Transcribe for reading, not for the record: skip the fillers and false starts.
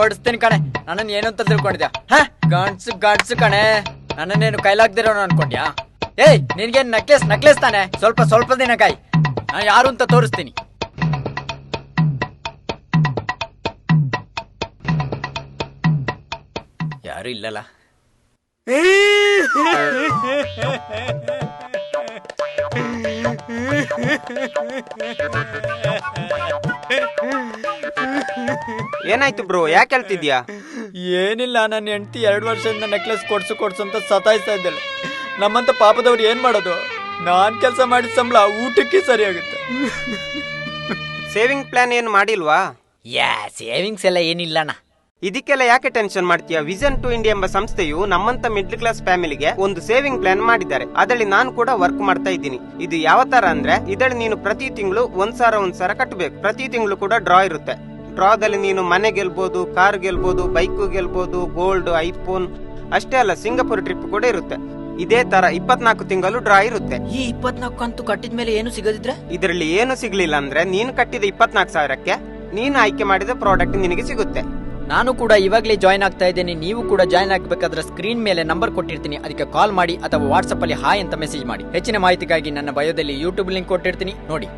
ಓಡಿಸ್ತೀನಿ ಕಣೆ. ನನ್ನನ್ನು ಏನು ಅಂತ ತಿಳ್ಕೊಂಡಿದ್ಯಾ? ಗಂಡ್ಸು ಕಣೆ, ನನ್ನನ್ನೇನು ಕೈಲಾಗ್ದಿರೋನು ಅನ್ಕೊಂಡ್ಯಾ? ಏಯ್, ನಿನ್ಗೇನು ನಕ್ಲೆಸ್ ತಾನೆ? ಸ್ವಲ್ಪ ದಿನ ಕಾಯಿ, ನಾನು ಯಾರು ಅಂತ ತೋರಿಸ್ತೀನಿ. ಯಾರು ಇಲ್ಲಲ್ಲ. ಏನಾಯ್ತು ಬ್ರೋ, ಯಾಕೆ ಹೇಳ್ತಿದ್ಯಾ? ಏನಿಲ್ಲ, ನನ್ನ ಹೆಂಡತಿ 2 ವರ್ಷದಿಂದ ನೆಕ್ಲೆಸ್ ಕೊಡ್ಸು ಅಂತ ಸತಾಯಿಸ್ತಾ ಇದ್ದಲ್ಲ. ನಮ್ಮಂತ ಪಾಪದವ್ರು ಏನ್ ಮಾಡೋದು? ನಾನ್ ಕೆಲಸ ಮಾಡಿದ ಸಂಬಳ ಊಟಕ್ಕೆ ಸರಿಯಾಗುತ್ತೆ. ಸೇವಿಂಗ್ ಪ್ಲಾನ್ ಏನು ಮಾಡಿಲ್ವಾ? ಸೇವಿಂಗ್ಸ್ ಎಲ್ಲ ಏನಿಲ್ಲಣ್ಣ. ಇದಕ್ಕೆಲ್ಲ ಯಾಕೆ ಟೆನ್ಷನ್ ಮಾಡ್ತೀಯಾ? ವಿಷನ್ ಟು ಇಂಡಿಯಾ ಎಂಬ ಸಂಸ್ಥೆಯು ನಮ್ಮಂತ ಮಿಡ್ಲ್ ಕ್ಲಾಸ್ ಫ್ಯಾಮಿಲಿಗೆ ಒಂದು ಸೇವಿಂಗ್ ಪ್ಲಾನ್ ಮಾಡಿದ್ದಾರೆ. ಅದರಲ್ಲಿ ನಾನು ಕೂಡ ವರ್ಕ್ ಮಾಡ್ತಾ ಇದ್ದೀನಿ. ಇದು ಯಾವ ತರ ಅಂದ್ರೆ, ಇದರಲ್ಲಿ ನೀನು ಪ್ರತಿ ತಿಂಗಳು 1,000 ಕಟ್ಟಬೇಕು. ಪ್ರತಿ ತಿಂಗಳು ಕೂಡ ಡ್ರಾ ಇರುತ್ತೆ. ಡ್ರಾದಲ್ಲಿ ನೀನು ಮನೆ ಗೆಲ್ಬಹುದು, ಕಾರ್ ಗೆಲ್ಬಹುದು, ಬೈಕ್ ಗೆಲ್ಬಹುದು, ಗೋಲ್ಡ್, ಐಫೋನ್ ಅಷ್ಟೇ ಅಲ್ಲ, ಸಿಂಗಾಪುರ್ ಟ್ರಿಪ್ ಕೂಡ ಇರುತ್ತೆ. ಇದೇ ತರ 24 ತಿಂಗಳು ಡ್ರಾ ಇರುತ್ತೆ. ಈ 24 ಕಂತು ಕಟ್ಟಿದ ಮೇಲೆ ಏನು ಸಿಗದಿದ್ರೆ? ಇದರಲ್ಲಿ ಏನು ಸಿಗ್ಲಿಲ್ಲ ಅಂದ್ರೆ, ನೀನು ಕಟ್ಟಿದ 24,000ಕ್ಕೆ ನೀನು ಆಯ್ಕೆ ಮಾಡಿದ ಪ್ರಾಡಕ್ಟ್ ನಿನಗೆ ಸಿಗುತ್ತೆ. ನಾನು ಕೂಡ ಇವಾಗಲೇ ಜಾಯ್ನ್ ಆಗ್ತಾ ಇದ್ದೇನೆ. ನೀವು ಕೂಡ ಜಾಯ್ನ್ ಆಗಬೇಕಾದ್ರೆ ಸ್ಕ್ರೀನ್ ಮೇಲೆ ನಂಬರ್ ಕೊಟ್ಟಿರ್ತೀನಿ, ಅದಕ್ಕೆ ಕಾಲ್ ಮಾಡಿ ಅಥವಾ ವಾಟ್ಸ್ಆಪ್ ಅಲ್ಲಿ ಹಾಯ್ ಅಂತ ಮೆಸೇಜ್ ಮಾಡಿ. ಹೆಚ್ಚಿನ ಮಾಹಿತಿಗಾಗಿ ನನ್ನ ಬಯೋದಲ್ಲಿ ಯೂಟ್ಯೂಬ್ ಲಿಂಕ್ ಕೊಟ್ಟಿರ್ತೀನಿ, ನೋಡಿ.